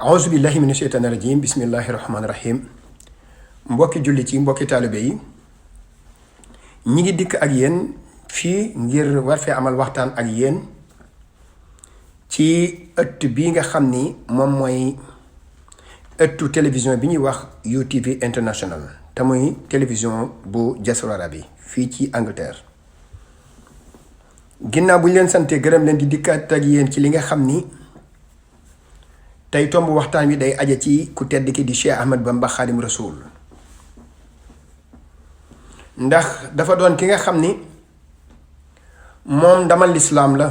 auzu billahi mina sheytaani rajim bismillahi rahmaani rahim mbokki jullit yi mbokki taalibe yi ñi ngi dikk ak yéen fii ngir war fee amal waxtaan ak yéen ci ëtt bii nga xam ni moom mooy ëttu télévision bi ñuy wax UTV International te muy télévision bu diaspora bi fii ci Angleterre. ginnaaw bu ñu leen santee gërëm leen di dikkaat ak yéen ci li nga xam ni tey tomb waxtaan wi day aja ci ku tedd ki di Cheikh Ahmad Bamba Xaadim Rasul ndax dafa doon ki nga xam ni moom ndamal lislaam la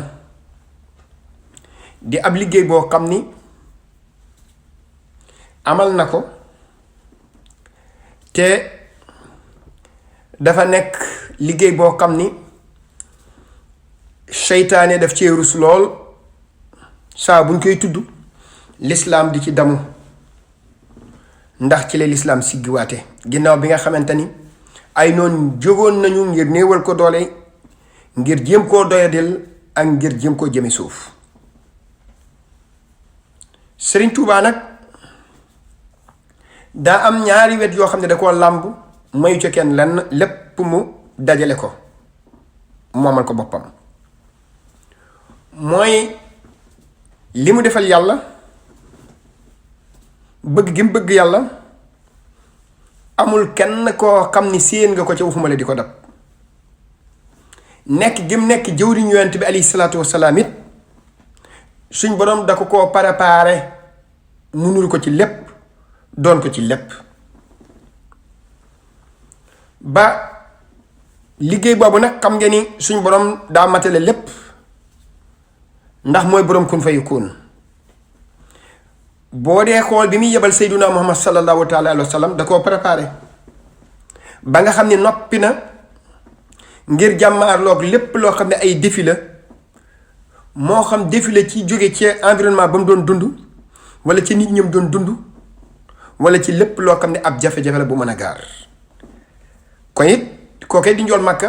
di ab liggéey boo xam ni amal na ko te dafa nekk liggéey boo xam ni seytaane daf cee rus lool saa buñ koy tudd lislaam di ci damu ndax ci la lislaam siggiwaate ginnaaw bi nga xamante ni ay noon jógoon nañu ngir néewal ko doole ngir jéem koo doyadil ak ngir jéem koo jëme suuf. Sëriñ Tuubaa nag daa am ñaari wet yoo xam ne da koo làmb mayu ca kenn lenn lépp mu dajale ko moomal ko boppam. mooy li mu defal yàlla bëgg gi mu bëgg yàlla amul kenn koo xam ni séen nga ko ca waxuma la di ko dab nekk gi mu nekk jëwriñu yonent bi alayhi salaatu wasalaam it suñ boroom da ko koo préparé mu nuru ko ci lépp doon ko ci lépp ba liggéey boobu nag xam nga ni suñ boroom daa matale lépp ndax mooy boroom kun fayakun boo dee xool bi muy yebal Seydina Muhammad sallallahu taala alayhi wa sallam da koo préparé ba nga xam ne noppi na ngir jàmmaarloog lépp loo xam ne ay défi la moo xam défi la ci jóge ci environnement ba mu doon dund wala ci nit ñi mu doon dund wala ci lépp loo xam ne ab jafe-jafe la bu mën a gaar kon it kookee di njool Màkka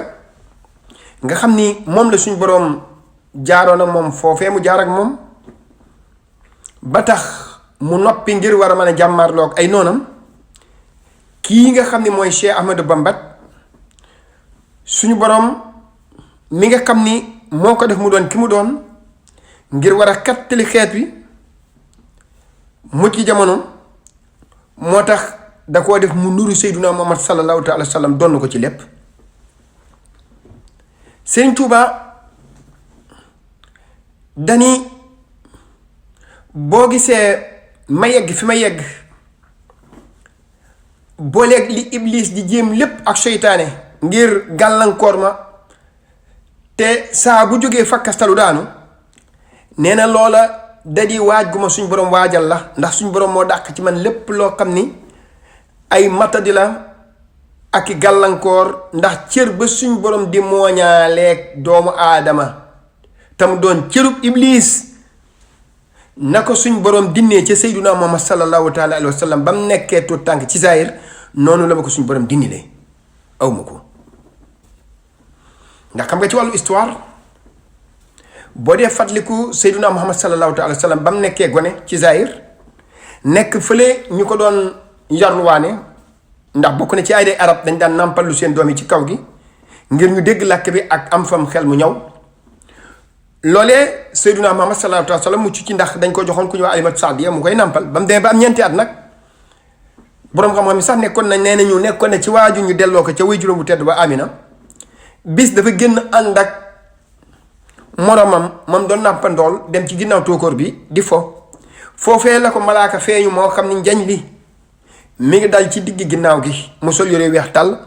nga xam ni moom la suñ boroom jaaroon ak moom foofee mu jaar ak moom ba tax mu noppi ngir war a mën a jàmmaarloog ay noonam kii nga xam ni mooy Cheikh Ahmadou Bamba suñu boroom mi nga xam ni moo ko def mu doon ki mu doon ngir war a kattali xeet wi mucc ci jamono moo tax da koo def mu nuru Seydina Muhammad sallallahu alayhi wa sallam doon ko ci lépp. Sëriñ Tuubaa dani boo gisee ma yegg fi ma yegg booleeg li iblis di jéem lépp ak seytaane ngir gàllankoor ma te saa bu jógee fakkastalu daanu nee na loola da di waaj gu ma suñ boroom waajal la ndax suñ boroom moo dàq ci man lépp loo xam ni ay matadi la ak i gàllankoor ndax cër ba suñ boroom di mooñaaleeg doomu aadama tam doon cërub iblis na ko suñ boroom dinnee ca Seydina Muhammad sallallahu taala alayhi wa sallam ba mu nekkee tuut tànk ci saayir noonu la ma ko suñ boroom dindilee aw ma ko ndax xam nga ci wàllu histoire boo dee fàttaliku Seydina Muhammad sallallahu taala alayhi wa sallam ba mu nekkee gone ci saayir nekk fële ñu ko doon yarluwaane ndax bokk na ci ay day arab dañ daan nàmpallu seen doom yi ci kaw gi ngir ñu dégg làkk bi ak am fam xel mu ñaw loolee Seydina Muhammad sallallahu alayhi wa sallam mucc ci ndax dañ ko joxoon ku ñu wax Alimatu Saadiya mu koy nàmpal ba mu demee ba am ñeenti at nag boroom xam-xam yi sax nekkoon nañ nee nañu nekkoon na ci waaju ñu delloo ko ca waajuram bu tedd ba Amina bis dafa génn ànd ak moromam moom doon nàmpandool dem ci ginnaaw tóokóor bi di foofee la ko malaaka feeñu moo xam ni njañ li mi ngi dal ci digg ginnaaw gi mu sol yore weex tàll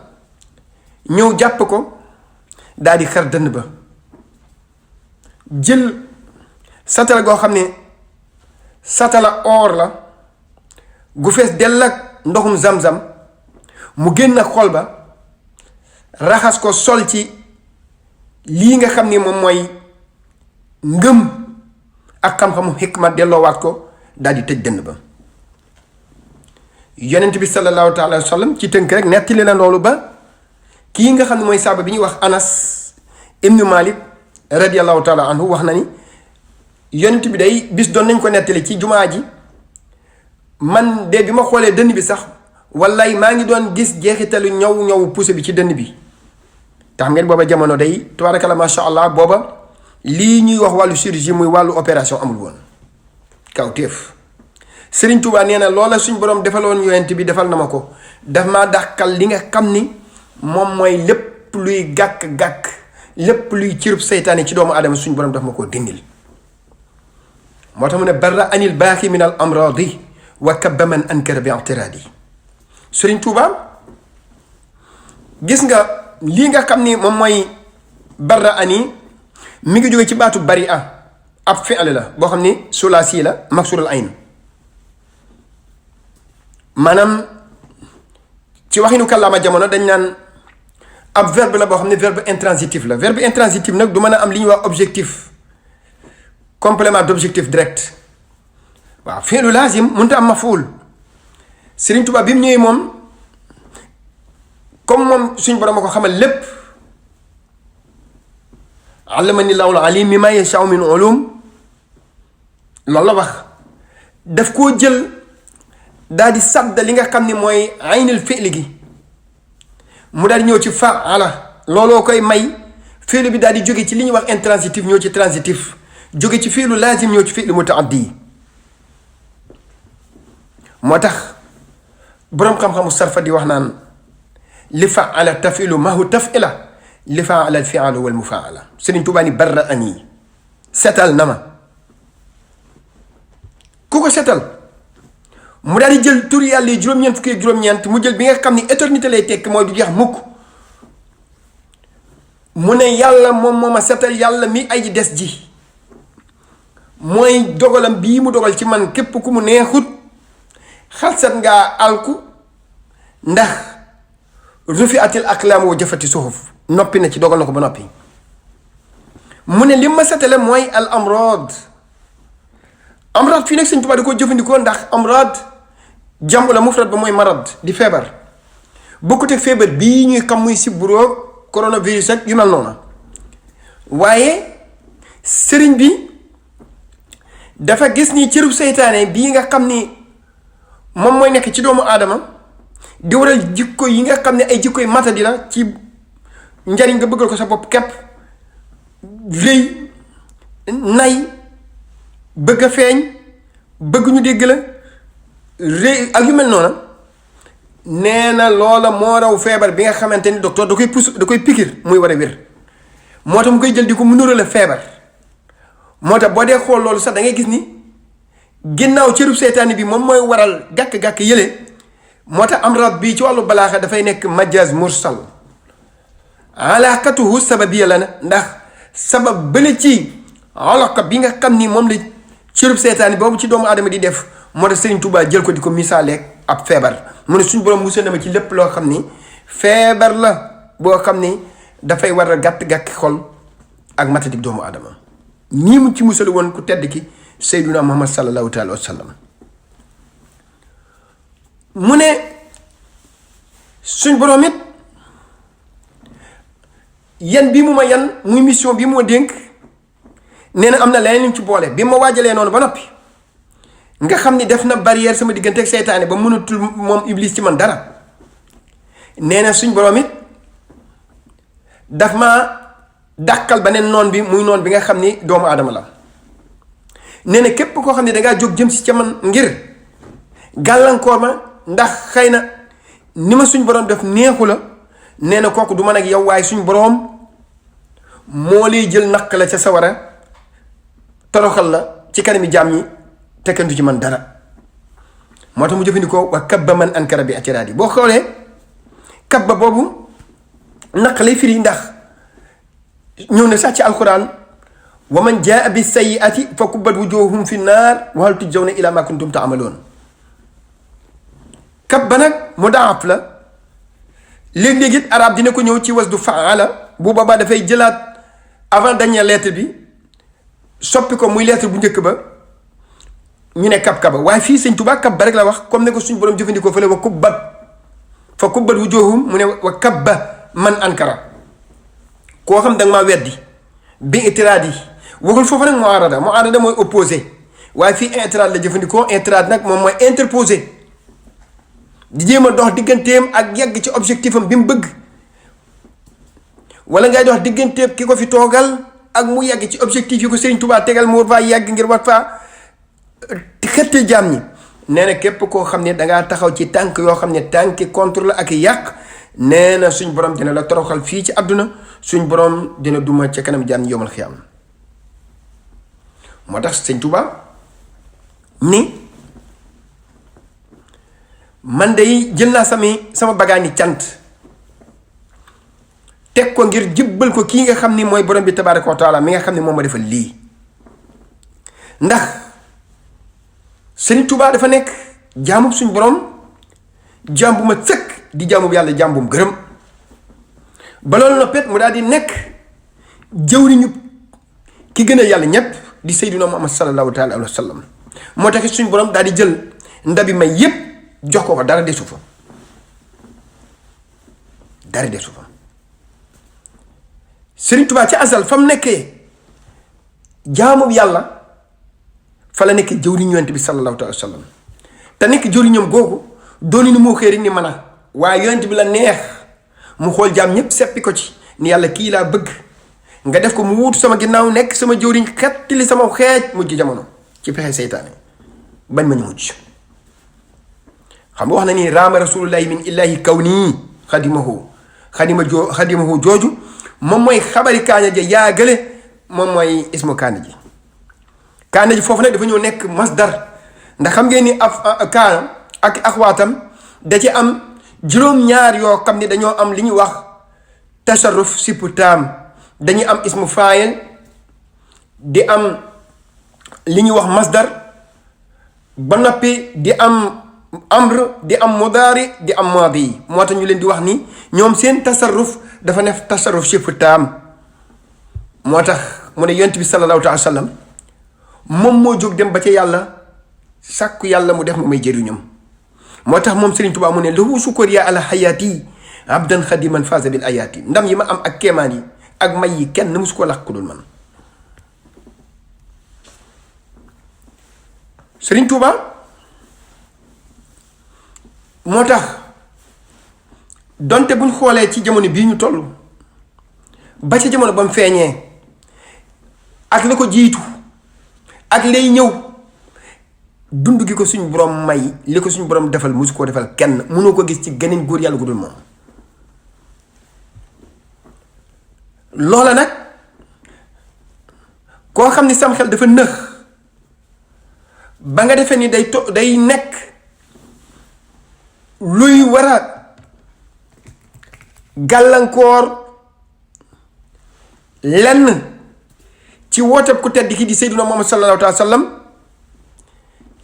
ñëw jàpp ko daal di xar dënn ba jël satala goo xam ne satala or la gu fees dell ak ndoxum zam-zam mu génn xol ba raxas ko sol ci lii nga xam ni moom mooy ngëm ak xam-xamu xikma delloowaat ko daal di tëj dënn ba yonent bi sallallahu taala wa sallam ci tënk rek nettali na loolu ba kii nga xam ne mooy saaba bi ñuy wax Anas ibnu Malik radiyallahu taala anhu wax na ni yonent bi day bis doon nañ ko nettali ci jumaa ji man de bi ma xoolee dënn bi sax wallaay maa ngi doon gis jeexitalu ñaw pousse bi ci dënn bi te xam ngeen booba jamono day tabaarakalla macha allah booba lii ñuy wax wàllu chirurgie muy wàllu opération amul woon kawteef Sëriñ Tuubaa nee na loola suñ borom defaloon yonent bi defal na ma ko daf maa dàqal li nga xam ni moom mooy lépp luy gàkk-gàkk lépp luy cirub seytaane ci doomu aadama suñ borom daf ma koo dindil moo tax mu ne barra anil baaxi min al amradi wa kabba man ankara bi i'tiraadi Sëriñ Tuubaa gis nga lii nga xam ni moom mooy barra ani mi ngi jóge ci baatu bari ab fi'l la boo xam ni sulaasi la maksurul ayn maanaam ci waxinu kàllaama jamono dañ naan ab verbe la boo xam ne verbe intransitif la verbe intransitif nag du mën a am li ñuy wax objectif complément d'objectif direct waaw fi'lu laazim mënut a am mafuul Sëriñ Tuubaa bi mu ñëwee moom comme moom suñ borom a ko xamal lépp allamani llahul alim mimma yasha'u min ulum loolu la wax daf koo jël daal di sadda li nga xam ni mooy aynul fi'li gi mu daal di ñëw ci fa'ala looloo koy may fi'lu bi daal di jóge ci li ñuy wax intransitif ñëw ci transitif jóge ci fi'lu laazim ñëw ci fi'lu mutaaddi moo tax boroom xam-xamu sarfa di wax naan li fa'ala tafilu mahu tafila li fa'ala al fi'alu wal mufaala Sëriñ Tuubaa ni barra ani setal na ma ku ko setal mu daal di jël tur yàlla yi juróom-ñeent fukki juróom-ñeent mu jël bi nga xam ni éternité lay tekk mooy du jeex mukk mu ne yàlla moom moo ma setal yàlla mi ay des ji mooy dogalam bii mu dogal ci man képp ku mu neexut xalsat ngaa alku ndax rufi atil aqlaam wa jëfati suhuf noppi na ci dogal na ko ba noppi mu ne li ma setale mooy al amrad fii nag Sëñ Tuubaa da koo jëfandikoo ndax amrad jàmm la mufrad ba mooy marad di feebar bokkute feebar bii ñuy xam muy sibburoo coronavirus ak yu mel noonu waaye sëriñ bi dafa gis ni cërub seytaane bii nga xam ni moom mooy nekk ci doomu aadama di waral jikko yi nga xam ne ay jikkoy matadi la ci njariñ nga bëggal ko sa bopp kepp rëy nay bëgg a feeñ bëgg ñu dégg la rëy ak yu mel noonu nee na loola moo raw feebar bi nga xamante ni docteur da koy pikir muy war a wér moo tax mu koy jël di ko mu nurale feebar moo tax boo dee xool loolu sax da ngay gis ni ginnaaw cërub seytaane bi moom mooy waral gàkk-gàkk yële moo tax amrad bii ci wàllu balaaxa dafay nekk majaz mursal alaaqatuhu sababiyya la na ndax sabab bële ci alaqa bi nga xam ni moom la cërub seytaane boobu ci doomu aadama di def moo tax Sëriñ Tuubaa jël ko di ko misaaleeg ab feebar mu ne suñ borom musal na ma ci lépp loo xam ni feebar la boo xam ni dafay war a gàtt-gàkk xol ak matadik doomu aadama ñii mu ci musal woon ku tedd ki Seyduna Muhammad sallallahu taala wa sallam mu ne suñ borom it yan bi mu ma yan muy mission bi mu ma dénk nee na am na leneen lim ci boole bi ma waajalee noonu ba noppi nga xam ni def na barrière sama diggante ak seytaane ba mënatul moom iblis ci man dara nee na suñ borom it daf ma dàqal beneen noon bi muy noon bi nga xam ni doomu aadama la nee na képp koo xam ne dangaa jóg jëm si ca man ngir gàllankoor ma ndax xëy na ni ma suñ borom def neexu la nee na kooku du man ak yow waaye suñ borom moo lay jël naq la ca sawara toroxal la ci kanami jaam ñi te kenn du ci man dara moo tax mu jëfandikoo wa kabba man ankara bi i'tiraadi boo xoolee kabba boobu naq lay firi ndax ñëw na sax ci alquran wa man jaa bi sayyi'ati fa kubbat wujuhum fi naar wa hal tujzawna ila ma kuntum ta'maloon kabba nag mudaaf la léeg-léeg it arab dina ko ñëw ci wasdu faala bu boobaa dafay jëlaat avant dernière lettre bi soppi ko muy lettre bu njëkk ba ñu ne kab-kaba waaye fii Sëñ Tuubaa kabba rek la wax comme ne ko suñ borom jëfandikoo fële wa kubbat fa kubbat wujuhum mu ne wa kabba man ankara koo xam da nga maa weddi bi itiraadi waxul foofu nag muarada mooy opposé waaye fii intrade la jëfandikoo. intrade nag moom mooy interposé di jéem a dox digganteem ak yegg ci objectif am bi mu bëgg, wala ngay dox digganteem ki ko fi toogal ak mu yegg ci objectif yi ko Serigne Touba tegal mu war faa yegg ngir war faa xëtte jaam ñi. nee na képp koo xam ne dangaa taxaw ci tànk yoo xam ne tànki contre la ak yàq, nee na suñ borom dina la toroxal fii ci àdduna, suñ borom dina duma ca kanam jaam yomal xiyaam. moo tax Serigne Touba ni man day jël naa sama bagaani cant teg ko ngir jibbal ko kii nga xam ni mooy borom bi tabaaraka wa taala mi nga xam ne moom ma defal lii. ndax Serigne Touba dafa nekk jaamub suñ borom, jaam bu ma sëkk di jaamub yàlla, jaam bu mu gërëm. ba loolu noppet mu daal di nekk jëwriñu ki gën a yàlla ñépp di Seydina Muhammad sallallahu taala alayhi wa sallam. moo tax suñ borom daal di jël ndabi may yépp jox ko dara desu fa, dara desu fa. Serigne Touba ci asal fa mu nekkee jaamub yàlla fa la nekk jëwriñ yonent bi sallallahu alayhi wa sallam. te nekk jëwriñam googu dooni ni moo xëy rek ni mën a, waaye yonent bi la neex mu xool jaam ñépp seppi ko ci ni yàlla kii laa bëgg nga def ko mu wuutu sama ginnaaw nekk sama jëwriñ xettali sama xeej mujj jamono ci pexe seytaane bañ ma ñu mujj. xam nga wax na ni raama rasulullahi min illahi kaw nii xadimahu jooju moom mooy xabari kaana ji yaa gële, moom mooy ismu kaana ji. kaana ji foofu nag dafa ñëw nekk masdar, ndax xam ngeen ni kaana ak axwaatam da ci am juróom-ñaar yoo xam ne dañoo am li ñuy wax tasarruf sipu taam. dañuy am ismu faayil, di am li ñuy wax masdar, ba noppi di am amr, di am mudaari, di am maadi. moo tax ñu leen di wax ni ñoom seen tasarruf dafa nekk tasarruf sifu taam. moo tax mu ne yonent bi sallallahu alayhi wa sallam moom moo jóg dem ba ca yàlla sàkku yàlla mu def ma may jëriñam. moo tax moom Serigne Touba mu ne lahu sukkur yaa ala hayaati abdan xadiman faza bil ayaati. ndam yi ma am ak kéemaan yi ak may yi kenn musu ko lakk ku dul man. Serigne Touba moo tax donte buñ xoolee ci jamono bii ñu toll ba ca jamono ba mu feeñee ak la ko jiitu ak lay ñëw, dund gi ko suñ borom may, li ko suñ borom defal musu koo defal kenn, mënoo ko gis ci geneen góor yàlla gu dul moom. loola nag koo xam ni sam xel dafa nëx ba nga defee ni day nekk luy war a gàllankoor lenn ci wooteeb ku tedd ki di Seydina Muhammad sallallahu alayhi wa sallam,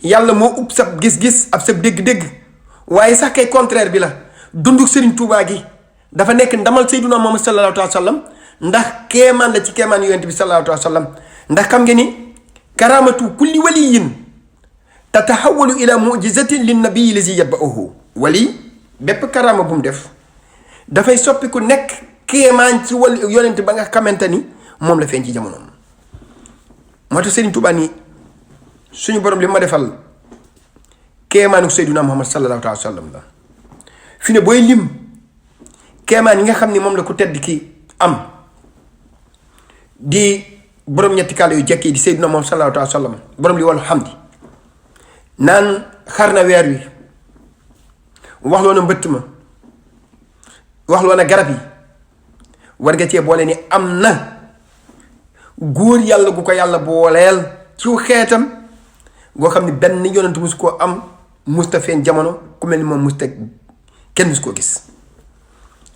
yàlla moo ub sab gis-gis ab sab dégg-dégg. waaye sax kay contraire bi la, dunduk Serigne Touba gi dafa nekk ndamal Seydina Muhammad sallallahu alayhi wa sallam, ndax keemaan la ci keemaan yonent bi sallallahu alayhi wa sallam. ndax xam nga ni karaamatu kulli waliyin tatahawalu ila mujizatin lin nabii lazi yatba'uhu. wali bépp karaama bu mu def dafay soppiku nekk keemaan ci wal yonent ba nga xamante ni moom la feeñ ci jamonoom. moo tax Serigne Touba ni suñu borom li ma defal keemaanu Seydina Muhammad sallallahu alayhi wa sallam la. fi ne booy lim keemaan yi nga xam ni moom la ku tedd ki am di borom ñetti kàlla yu jekk yi di Seydina Muhammad sallallahu alayhi wa sallam, borom li wàllu xamdi naan xar na weer wi, wax loo na mbëtt ma, wax loo na garab yi. war nga cee boole ni am na góor yàlla gu ko yàlla booleel ci xeetam goo xam ne benn yonent mus koo am, musta feeñ jamono ku mel ni moom musta kenn mus koo gis.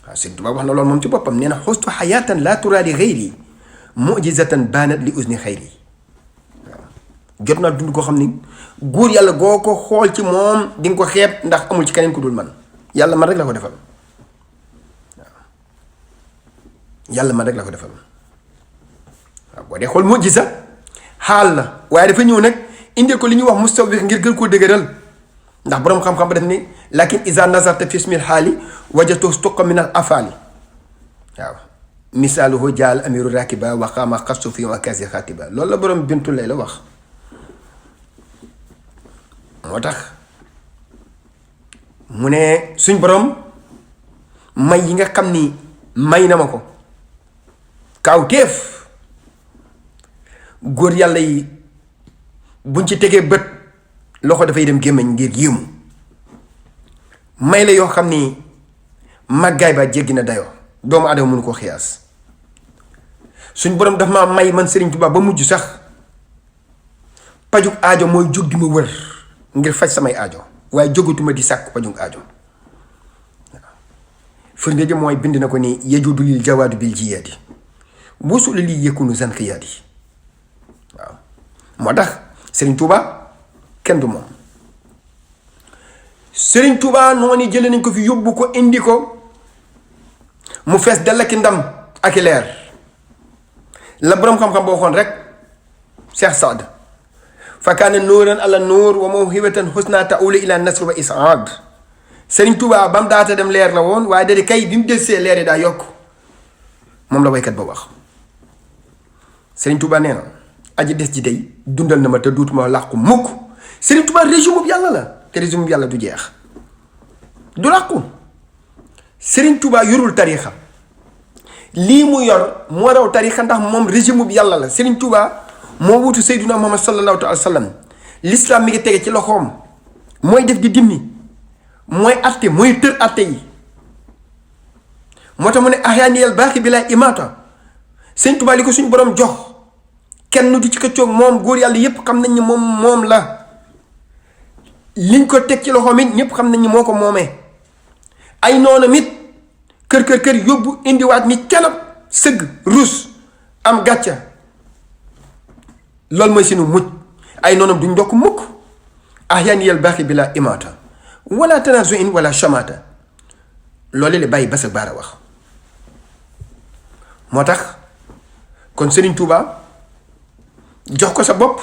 waaw Sëñ Tuubaa wax na loolu moom ci boppam, nee na xustu xayaatan laa turaa li xayri mujizatan baanat li usni xayri. waaw jot naa dund koo xam ni góor yàlla goo ko xool ci moom di nga ko xeeb ndax amul ci keneen ku dul man. yàlla man rek la ko defal. yàlla man rek la ko defal. waaw boo dee xool mujiza xaal la, waaye dafa ñëw nag indil ko li ñuy wax mustawir ngir gën koo dëgëral. ndax boroom xam-xam ba def ni lakin iza nazarta fi ismil xaali wajatu stuqa min al afaali. waaw misaaluhu jaal amiru rakiba wa qaama xastu fi wa kasi xatiba. loolu la boroom bintu lay la wax. moo tax mu ne suñ borom may yi nga xam ni may na ma ko kawteef góor yàlla yi buñ ci tegee bët loxo dafay dem gémmiñ ngir yéemu may la yoo xam ni màggaay ba jéggi na dayoo doomu aadama mënu koo xiyaas suñ borom daf ma may man Serigne Touba ba mujj sax pajug aajo mooy jóg di ma wër ngir faj samay aajo waaye jógatuma di sàkk pajug aajo waaw firnde ji mooy bind na ko ni yajudu lil jawaadu bil jiyaadi busula lii yëkkunu zan xiyaadi waaw moo tax Serigne Touba kenn du moom Serigne Touba noonu jëlee nañ ko fi yóbbu ko indi ko mu fees dell ak ndam ak leer la boroom xam-xam boo xoon rek Cheikh Saad fa kaana nuuran ala nuur wa mawhibatan husna ta'ulu ila nasr wa isaad Serigne Touba ba mu daata dem leer la woon waaye da di kay bi mu delsee leer yi daa yokk moom la waykat ba wax Serigne Touba nee na aji des ji day dundal na ma te duutuma làqu mukk Serigne Touba régime bu yàlla la te régime bu yàlla du jeex du làqu Serigne Touba yorul tariixa lii mu yor moo raw tariixa ndax moom régime bu yàlla la Serigne Touba moo wutu Seydina Muhammad sallallahu alayhi wa sallam l'islam mi ngi tege ci loxoom mooy def di dimmi mooy atte mooy tër atte yi moo tax mu ne ahyaaniyal baaxi bi laa imaata Serigne Touba li ko suñu borom jox kenn du ci këccoog moom góor yàlla yépp xam nañ ni moom la liñ ko teg ci loxoom it ñépp xam nañ ni moo ko moomee ay noonam it kër yóbbu indiwaat ni canab sëgg rus am gàcca loolu mooy sunu mujj ay noonam duñ ndokk mukk ahyaaniyal baaxi bi laa imaata wala tanazuin wala chamata loolu la bàyyi basa baara wax moo tax kon Serigne Touba jox ko sa bopp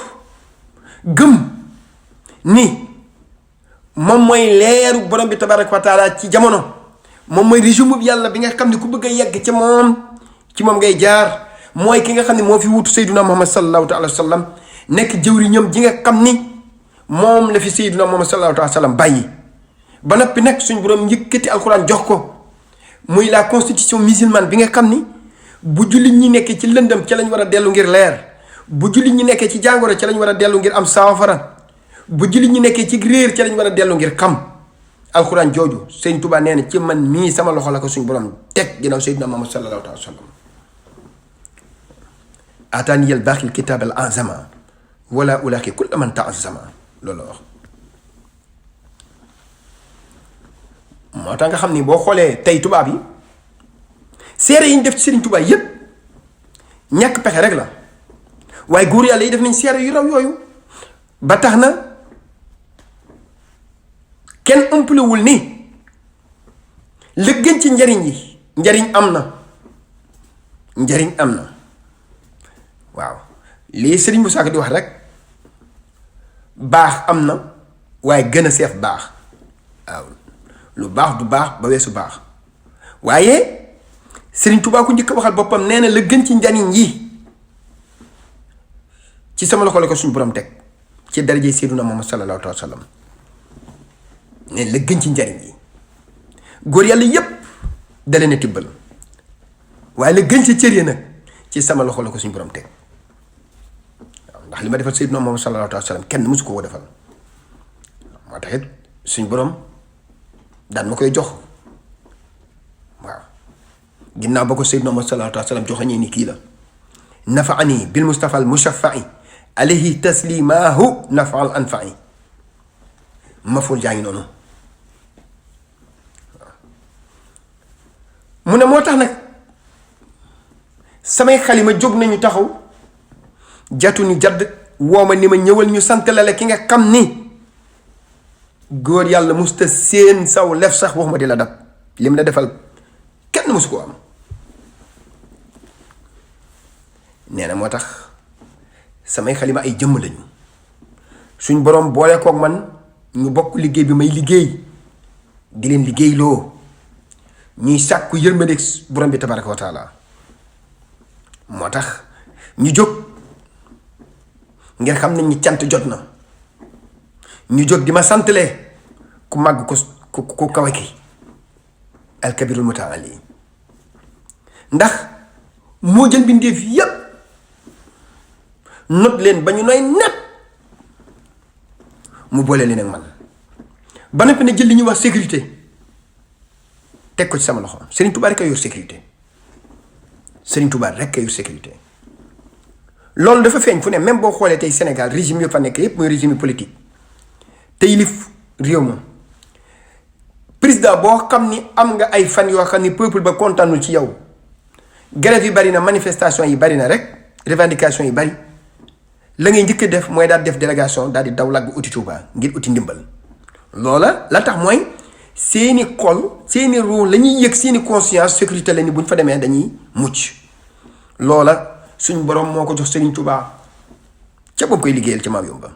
gëm ni moom mooy leeru borom bi tabaraka wa taala ci jamono moom mooy régime bi yàlla bi nga xam ne ku bëgg a yegg ci moom ngay jaar mooy ki nga xam ne moo fi wutu Seydina Muhammad sallallahu alayhi wa sallam nekk jëwriñam ji nga xam ni moom la fi Seydina Muhammad sallallahu alayhi wa sallam bàyyi ba noppi nag suñ borom yëkkati alxuraan jox ko muy la constitution musulmane bi nga xam ni bu jullit ñi nekkee ci lëndëm ci lañ war a dellu ngir leer bu jullit ñi nekkee ci jàngoro ci lañ war a dellu ngir am saafara bu jullit ñi nekkee ci réer ci lañ war a dellu ngir xam alxuraan jooju Sëñ Tuubaa nee na ci man mii sama loxo la ko suñ borom teg ginnaaw Seydina Muhammad sallallahu alayhi wa sallam ataaniyal baaxil kitaab al azama wala ulaaki kulla man taazama loolu la wax moo tax nga xam ni boo xoolee tey tubaab yi seere yi ñu def ci Serigne Touba yépp ñàkk pexe rek la waaye góor yàlla yi def nañ seere yu raw yooyu ba tax na kenn ëmplewul ni li gën ci njariñ yi njariñ am na waaw lii Serigne Moussa Ka di wax rek baax am na waaye gën a seef baax waaw lu baax du baax ba weesu baax waaye Serigne Touba ku njëkk a waxal boppam nee na la gën ci njariñ yi ci sama loxo la ko suñu borom teg ci daraje Seydina Muhammad sallallahu alayhi wa sallam nee la gën ci njariñ yi góor yàlla yépp da leen a tibbal waaye la gën ci cër yi nag ci sama loxo la ko suñu borom teg waaw ndax li ma defal Seydina Muhammad sallallahu alayhi wa sallam kenn mësu ko defal moo tax it suñu borom daan ma koy jox waaw ginnaaw ba ko Seydina Muhammad sallallahu alayhi wa sallam joxañee ni kii la nafaani bil mustafa al mushafai alayhi taslimahu nafa al anfai maful jaa ngi noonu mu ne moo tax nag samay xalima jóg nañu taxaw jatu ni jadd wooma ni ma ñëwal ñu sant la ki nga xam ni góor yàlla musta seen saw lef sax wax ma di la dab lim la defal kenn musu ko am nee na moo tax samay xalima ay jëmm lañu suñ boroom boole koog man ñu bokk liggéey bi may liggéey di leen liggéey loo ñuy sàkku yërmandeeg borom bi tabaraka wa taala moo tax ñu jóg ngir xam nañ ni cant jot na ñu jóg di ma santalee ku màgg ku kawe ki alkabirul mutaali ndax moo jël bindeef yépp not leen ba ñu nooy net mu boole leen ak man ba noppi ne jël li ñuy wax sécurité teg ko ci sama loxo. Serigne Touba rek a yor sécurité Serigne Touba rek a yor sécurité loolu dafa feeñ fu ne. même boo xoolee tey Sénégal régime yo fa nekk yépp mooy régime politique te yilif réew ma président boo xam ni am nga ay fan yoo xam ni peuple ba kontaanul ci yow, grève yi bari na, manifestation yi bari na rek, revendication yi bari, la ngay njëkk def mooy daal def délégation daal di daw làgg uti Touba ngir uti ndimbal. loola la tax mooy seeni xol seeni ruu la ñuy yëg seeni conscience sécurité la ni bu ñu fa demee dañuy mucc. loola suñ borom moo ko jox Serigne Touba ca ba mu koy liggéeyal ca maam yomba.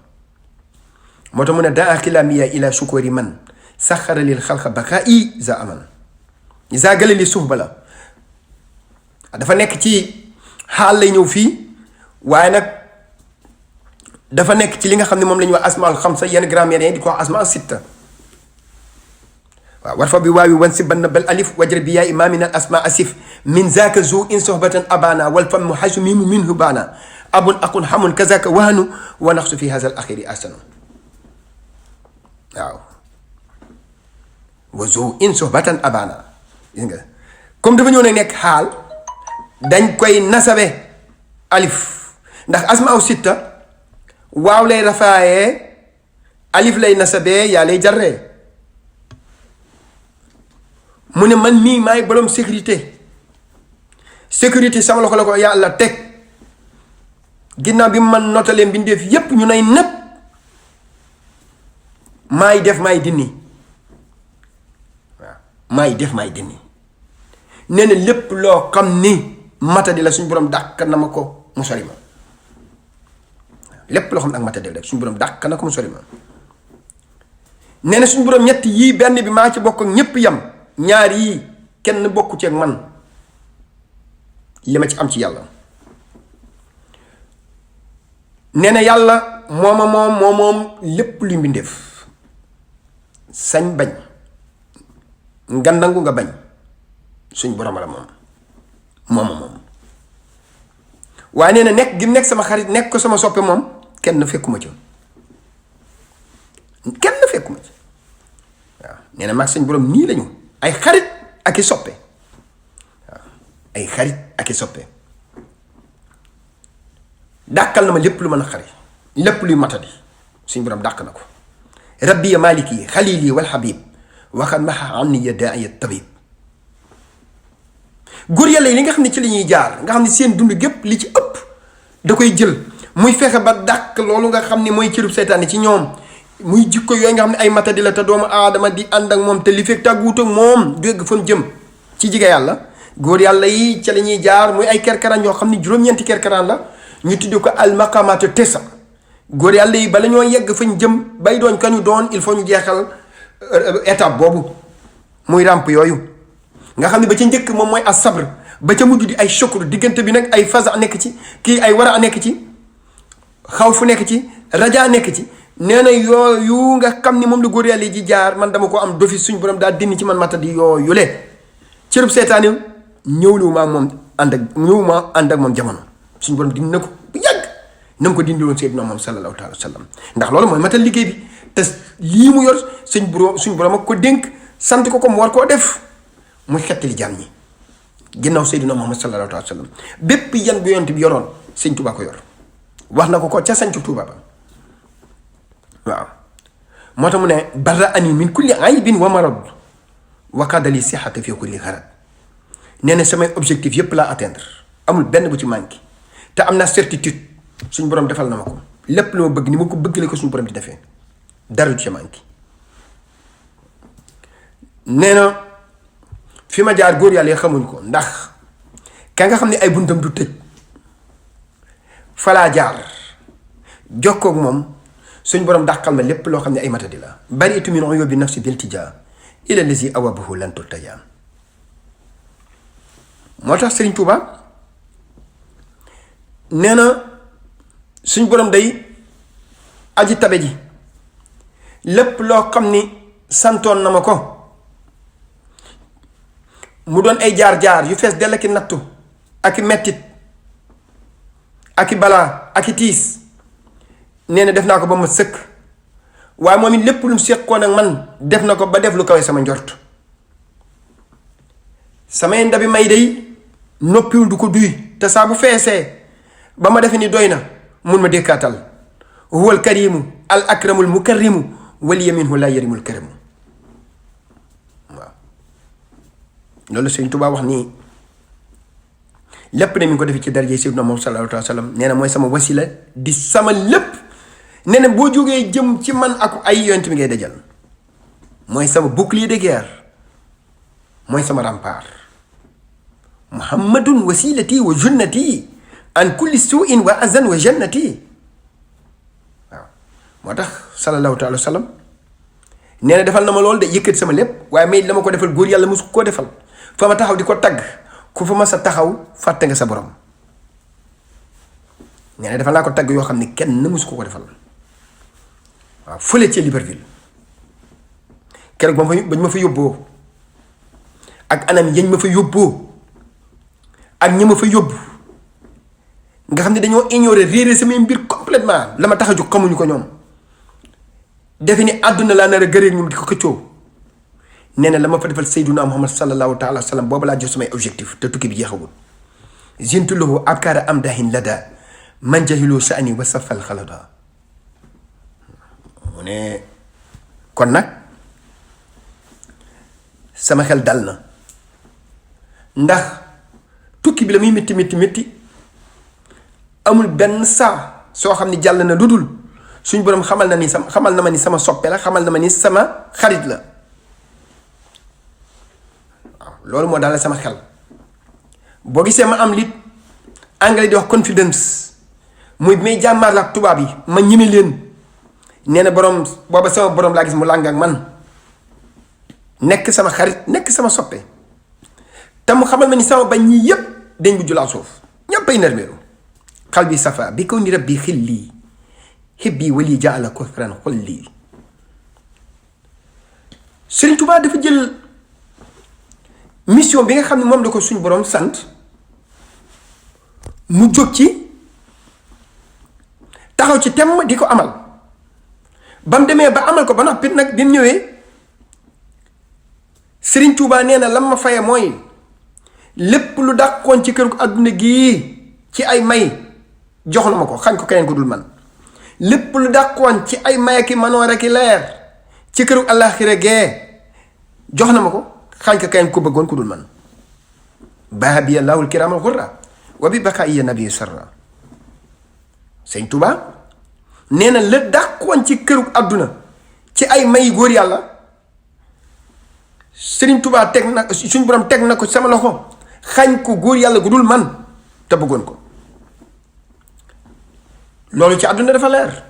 moo tax mu ne daa xilaamiya ila sukóori man saxara lil xalqa baka i za aman za gale li suuf ba la dafa nekk ci xaal lay ñëw fii waaye nag dafa nekk ci li nga xam ne moom la ñuy wax asmaal xamsa yenn grammaire yi di ko wax asmaal sitta. waaw war fa bi waawi wan si bann bal alif wajra bi yaay imaamin al asma asif min zaaka zu in sohbatan abana wal fam mu xasu mimu minhu baana abun aqun xamun kazaka wahanu wa naxsu fi hazal axiri asanu. waaw wa zu in sohbatan abana gis nga comme dafa ñëw nag nekk xaal dañ koy nasabe alif ndax asma aw sitta waaw lay rafaayee alif lay nasabee yaa lay jarree. mu ne man mii maay borom sécurité sama loxo la ko yàlla teg ginnaaw bi man notalee mbindeef yépp ñu nay nëpp maay def maay dindi waaw maay def maay dindi. nee na lépp loo xam ni matadi la suñu borom dàq na ma ko mu sori ma lépp loo xam ne ak matadi rek suñu borom dàq na ko mu sori ma. nee na suñu borom ñett yii benn bi maa ci bokk ak ñépp yam, ñaar yii kenn bokku ci ak man li ma ci am ci yàlla. nee na yàlla moom lépp luy mbindeef sañ bañ nga nangu nga bañ suñ borom la moom waaye nee na nekk gi nekk sama xarit nekk ko sama soppe moom kenn fekkuma ci waaw. nee na maag suñ borom nii lañu ay xarit ak i soppe waaw ay xarit ak i soppe. dàkkal na ma lépp lu mën a xari lépp luy matadi suñ borom dàq na ko. rabbi ya maliki xalili wal habib waxat maxa am ni ya daa ya tabib. góor yàlla yi li nga xam ne ci li ñuy jaar nga xam ne seen dund gépp li ci ëpp da koy jël muy fexe ba dàq loolu nga xam ne mooy cërub seytaane ci ñoom muy jikko yooyu nga xam ne ay matadi la te doomu aadama di ànd ak moom te li fekk tàgguwut ak moom dégg fa mu jëm ci jige yàlla. góor yàlla yi ca la ñuy jaar muy ay kerkaraan yoo xam ne juróom-ñeenti kerkaraan la ñu tudd ko al maqamatu tesa. góor yàlla yi bala ñoo yegg fañ jëm bay doon kañu doon il faut ñu jeexal étape boobu muy ràmp yooyu nga xam ne ba ca njëkk moom mooy as sabr ba ca mujj di ay shukr diggante bi nag ay faza nekk ci kii ay wara nekk ci xaw fu nekk ci raja nekk ci. nee na yooyu nga xam ni moom la góor yàlla yi ji jaar man dama ko am dofi suñ borom daal dindi ci man matadi yooyu le cërub seetaani ñëwlu maa moom ànd ak moom jamono suñ borom dindi na ko bu yàgg na mu ko dindi woon Seydina Muhammad sallallahu alayhi wa sallam ndax loolu mooy matal liggéey bi te lii mu yor suñ borom ak ko dénk sant ko mu war koo def muy xettali jaam ñi ginnaaw Seydina Muhammad sallallahu alayhi wa sallam bépp yan bu yonent bi yoroon sëñ Tuubaa ko yor wax na ko ca sañcu Tuubaa ba waaw. moo tax mu ne barra ani min kulli aybin wa marad wa qadali sihata fi kulli xarad. nee na samay objectif yépp laa atteindre amul benn bu ci manqué te am naa certitude suñ borom defal na ma ko lépp lu ma bëgg ni ma ko bëgg la ko suñu borom di defee dara du ci manqué. nee na fi ma jaar góor yàlla yi xamuñ ko ndax ka nga xam ne ay buntam du tëj falaa jaar jokkoo ak moom suñ borom dàqal ma lépp loo xam ne ay matadi la. baritu min uyubi nafsi bil tijaa ila lazi awabahu lan turtaja. moo tax Serigne Touba nee na suñ borom day aji tabe ji lépp loo xam ni santoon na ma ko mu doon ay jaar-jaar yu fees dell ki nattu ak i mettit ak i balaa ak i tiis nee na def naa ko ba ma sëkk waaye moom it lépp lu mu seqoon ak man def na ko ba def lu kawe sama njort samay ndabi may day noppiwul du ko duy te saa bu feesee ba ma defe ni doy na mun ma dékkaatal huwal karimu al akramul mukarrimu wal yaminhu la yarimul karimu waaw loolu Sëñ Tuubaa wax nii lépp ne mi ngi ko defee ci darajey Seydina Muhammad sallallahu alayhi wa sallam nee na mooy sama wasila di sama lépp nee na boo jógee jëm ci man ak ay yonent bi ngay dajal mooy sama bouclier de guerre mooy sama rempart muhammadun wasilati wa junnati an kulli suin wa azan wa jannati waaw moo tax sallallahu taala wa sallam nee na defal na ma loolu de yëkkati sama lépp waaye may dama ko defal góor yàlla mosu koo defal fa ma taxaw di ko tagg ku fa ma sa taxaw fàtte nga sa borom nee na defal naa ko tagg yoo xam ne kenn na mosu ko defal waaw fële ca Libreville keroog bañ ma fa yóbboo ak anam yañ ma fa yóbboo ak ñi ma fa yóbbu nga xam ne dañoo ignorer réere samay mbir complètement la ma tax a jóg xamuñu ko ñoom defe ni àdduna laa nar a gëree ñoom di ko xëccoo nee na la ma fa defal Seydina Muhammad sallallahu taala wa sallam booba laa jox samay objectif te tukki bi jeexagul zintulahu abkaara am dahin lada man jahiloo sha'ni wa safal xalada mu ne kon nag sama xel dal na ndax tukki bi la muy métti amul benn saa soo xam ne jàll na lu dul suñ boroom xamal na ma ni sama soppe la xamal na ma ni sama xarit la waaw loolu moo daal sama xel boo gisee ma am lit anglais di wax confidence muy bi may jàmmaar la ak tubaab yi ma ñeme leen nee na boroom booba sama boroom laa gis mu làng ak man nekk sama xarit nekk sama soppe te mu xamal ma ni sama bañ ñii yépp dañ bu julaa suuf ñépp ay nermeeru xal bi safa bi kaw ni rabbi xilli xibbi wali jaala kofran xolli Sëriñ Tuubaa dafa jël mission bi nga xam ne moom la ko suñ boroom sant mu jóg ci taxaw ci temm di ko amal ba mu demee ba amal ko ba noppi nag bi mu ñëwee Sëriñ Tuubaa nee na lam ma faye mooy lépp lu dàqoon ci kër gu àdduna gii ci ay may jox na ma ko xañ ko keneen ko dul man lépp lu dàqoon ci ay may ki manoor ak leer ci këru àllaaxira gee jox na ma ko xañ ko keneen ko bëggoon ko dul man baa bi allahul kiraamal xurra wa bi baka iya nabi sarra Sëñ Tuubaa nee na la dàqoon ci këru àdduna ci ay may góor yàlla Sëriñ Tuubaa teg na suñ borom teg na ko sama loxo xañ ko góor yàlla gu dul man te bëggoon ko loolu ci àdduna dafa leer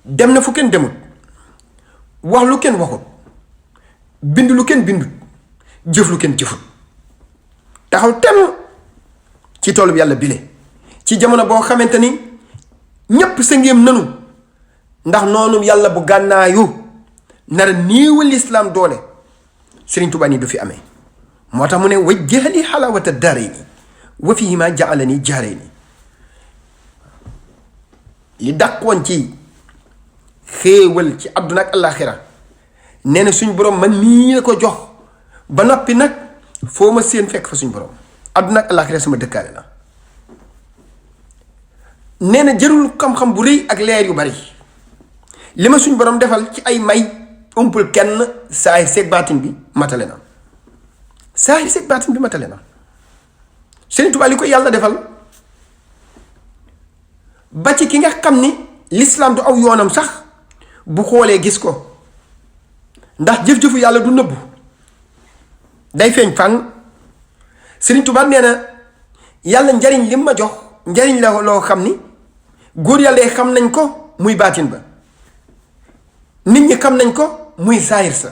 dem na fu kenn demut wax lu kenn waxut bind lu kenn bindut jëf lu kenn jëfut taxaw tem ci toolu bi yàlla bile ci jamono boo xamante ni ñépp sa ngéem nanu ndax noonu yàlla bu gànnaayu nara néewal lislaam doole Sëriñ Tuubaa nii du fi amee moo tax mu ne wajjahali xalaawata daarayni wa fiihimaa ja'alanii jaarayni li dàqoon ci xéewal ci àdduna ak àllaaxira nee na suñ borom man nii la ko jox ba noppi nag foo ma seen fekk fa suñ borom àdduna ak àllaaxira sama dëkkaale la nee na jërul xam-xam bu rëy ak leer yu bari li ma suñ borom defal ci ay may umpul kenn saahir seeg baatin bi matale na saahir seeg baatin bi matale na Sëriñ Tuubaa li ko yàlla defal ba ci ki nga xam ni lislaam du aw yoonam sax bu xoolee gis ko ndax jëf-jëfu yàlla du nëbbu day feeñ fànn Sëriñ Tuubaa nee na yàlla njariñ lim ma jox njariñ la loo xam ni góor yàlla yi xam nañ ko muy baatin ba nit ñi xam nañ ko muy saahir sa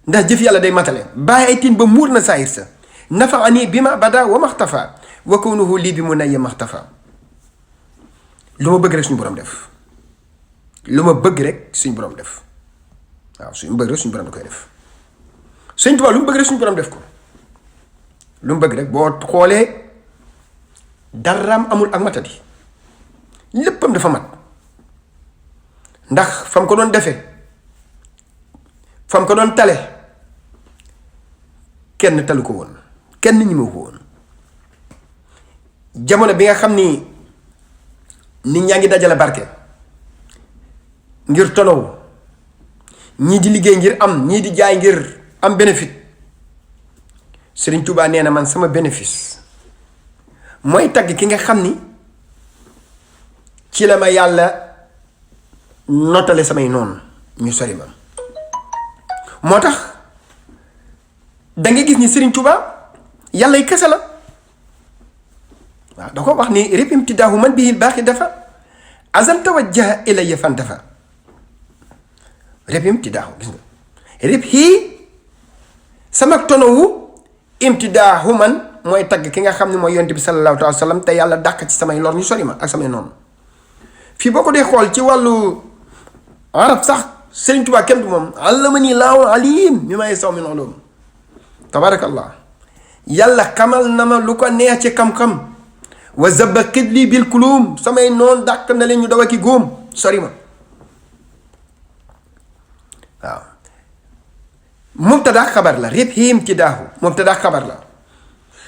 ndax jëf yàlla day matale bàyyi tin ba muur na saahir sa nafaani bi ma bada wa maxtafa wa kawnuhu lii bi mu nay maxtafa lu ma bëgg rek suñu borom def lu ma bëgg rek suñ borom def waaw suñu bëgg rek suñu borom da koy def Sëñ Tuubaa lu mu bëgg rek suñu borom def ko lu mu bëgg rek boo xoolee daraam amul ak matadi léppam dafa mat ndax fam ko doon defee fam ko doon tale kenn talu ko woon kenn ñi ma ko woon jamono bi nga xam ni nit ñaa ngi dajale barke ngir tonow ñii di liggéey ngir am ñii di jaay ngir am bénéfice Sëriñ Tuubaa nee na man sama bénéfice mooy tagg ki nga xam ni ci la ma yàlla notale samay noonu ñu sori ma moo tax da nga gis ni Sëriñ Tuubaa yàlla yi kese la waaw da ko wax ni rib imtidaahu man bihil baaxi dafa azal tawajjaha ilayya fan dafa rib imtidaahu gis nga rib hii sama tonowu imtidaahu man mooy tagg ki nga xam ne mooy yonent bi sallallahu alayhi wa sallam te yàlla dàq ci samay lor ñu sori ma ak samay noonu fii boo ko dee xool ci wàllu arab sax Sëriñ Tuubaa kenn du moom allamani laahu alim mi may saw min ulum tabarakallah yàlla xamal na ma lu ko neex ci xam-xam wa zaba xidli bil kulum samay noon dàq na leen ñu daw aki góom sori ma waaw mubtada xabar la rib hi imtidaahu mubtada xabar la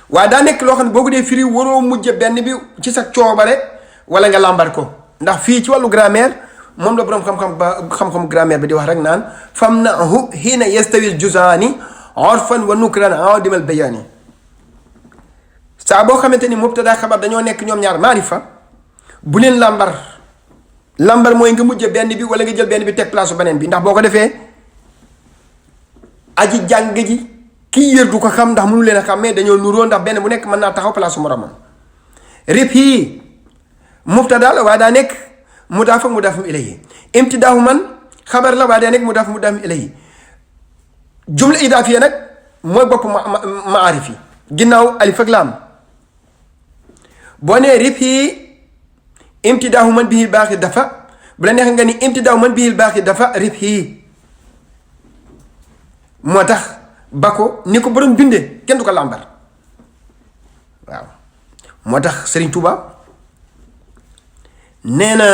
waaye daa nekk loo xam ne boo ko dee firi waroo mujj benn bi ci sa coobare wala nga làmbar ko ndax fii ci wàllu grammaire moom la boroom xam-xam grammaire bi di wax rek naan fam na hu hiina yastawil juzaani orfan wa nukran adimal bayaani saa boo xamante ni mubtada xabar dañoo nekk ñoom ñaar maarifa bu leen làmbar mooy nga mujj benn bi wala nga jël benn bi teg place beneen bi ndax boo ko defee aji jàng ji kii yër du ko xam ndax mënu leen a xam mais dañoo nuroo ndax benn bu nekk mën naa taxaw place su moromam rib yi mubtada la waaye daa nekk mudaaf ak mudaafum ilayhi imtidaahu man xabar la waaye daa nekk mudaaf mudaafum ilayhi jumla idaafiya nag mooy bopp maarif yi ginnaaw alif ak laam boo nee rib yi imtidaahu man bihil baaxi dafa bu la neex nga ni imtidaahu man bihil baaxi dafa rib yi moo tax ba ko ni ko borom bindee kenn du ko làmbar waaw moo tax Sëriñ Tuuba nee na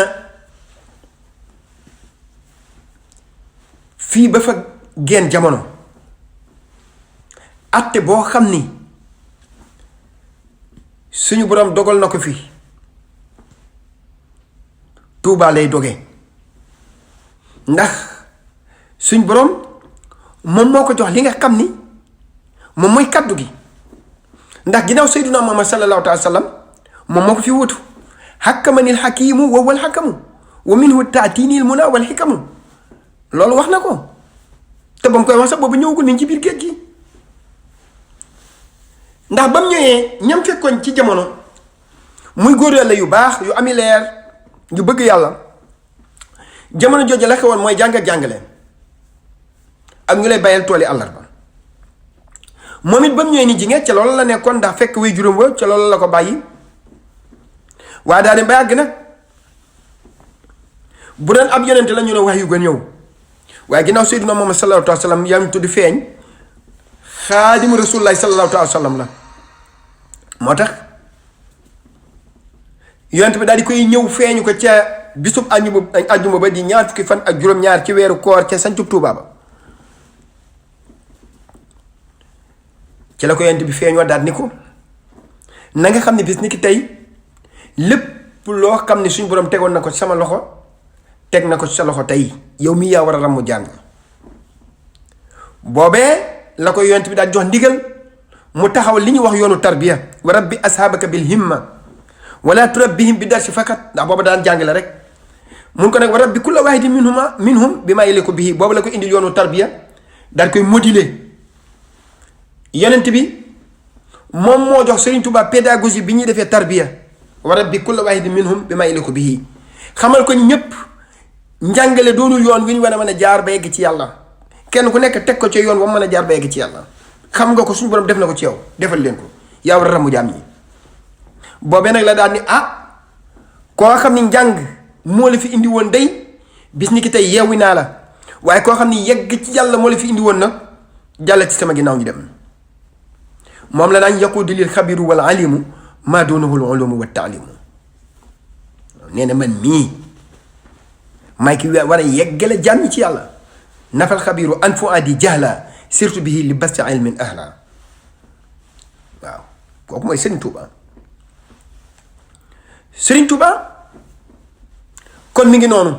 fii ba fa génn jamono atte boo xam ni suñu borom dogal na ko fii Tuuba lay doge ndax suñ borom moom moo ko jox li nga xam ni moom mooy kaddu gi ndax ginnaaw Seydina Muhammad sallallahu alayhi wa sallam moom moo ko fi wutu xakkamanil xakiimu wa wal xakamu wa minhu taatiinil muna wal xikamu loolu wax na ko te ba mu koy wax sax boobu ñëwagul nañ ci biir géej gi ndax ba mu ñëwee ñam fekkoon ci jamono muy góor yàlla yu baax yu ami leer yu bëgg yàlla jamono jooju la xewoon mooy jàng ak jàngale ak ñu lay bayal tooli àllarba moom it ba mu ñëwee ni ji ca loolu la nekkoon ndax fekk way juróom wa ca loolu la ko bàyyi waaye daal di ba yàgg nag bu doon ab yonente la ñu ne wax yu gën ñëw waaye ginnaaw Seydina Muhammad sallallahu alayhi wa sallam yaa ngi tudd feeñ xaadimu rasulillahi sallallahu alayhi wa sallam la moo tax yonent bi daal di koy ñëw feeñu ko ca bisub àjjuma ba di ñaar fukki fan ak juróom-ñaar ci weeru koor ca sancub Tuubaa ba ci la ko yonent bi feeñoo daal ni ko na nga xam ne bis ni ki tey lépp loo xam ne suñ borom tegoon na ko ci sama loxo teg na ko ci sa loxo tey yow mii yaa war a ramu jàng boobee la ko yonent bi daal jox ndigal mu taxaw li ñuy wax yoonu tarbiya wa rabbi ashaabaka bil himma wala turabbihim bi darsi fakat ndax booba daan jàngale rek mun ko nag wa rabbi kulla waahidin minhum bi maa yaliqu bihi boobu la ko indil yoonu tarbiya daal koy moduler yonent bi moom moo jox Serigne Touba pédagogie bi ñuy defee tarbiya wa rabbi kulla waahidin minhum bi maa yaliqu bihi xamal ko ñëpp njàngale doonul yoon wi ñu war a mën a jaar ba yegg ci yàlla kenn ku nekk teg ko ci yoon wa mën a jaar ba yegg ci yàlla xam nga ko suñu borom def na ko ci yow defal leen ko yaa war a ramu jaam ñi boobee nag la daal ni koo xam ni njàng moo la fi indi woon day bis ni ki tey yeewi naa la waaye koo xam ni yegg ci yàlla moo la fi indi woon nag jàll ci sama ginnaaw ñu dem moom la daan yaquudu lil xabiru wal alimu maa duunahu l ulumu wa taalimu nee na man mii maay ki war a yeggale jàmm ñi ci yàlla nafal xabiru an fu adi jahla surtout bihi li basti ilmin ahla waaw kooku mooy Serigne Touba Serigne Touba kon mi ngi noonu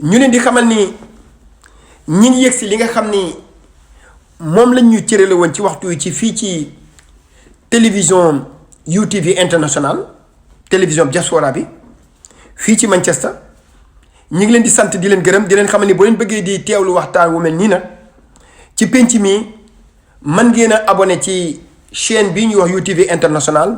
ñu leen di xamal ni ñi ngi yëg si li nga xam ni moom lañ ñu cërale woon ci waxtu wi ci fii ci télévision UTV international télévision diaspora bi fii ci Manchester ñi ngi leen di sant di leen gërëm di leen xamal ni boo leen bëggee di teewlu waxtaan wu mel nii nag ci penc mi man ngeen a abonné ci chaîne bii ñuy wax UTV international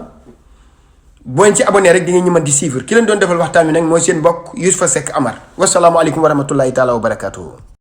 boo leen ci abonné rek di ngeen ñu mën di suivre ki leen doon defal waxtaan wi nag mooy seen mbokk Youssoupha Seck Amar wasalaamualeykum wa rahmatullahi taala wa barakaatuhu.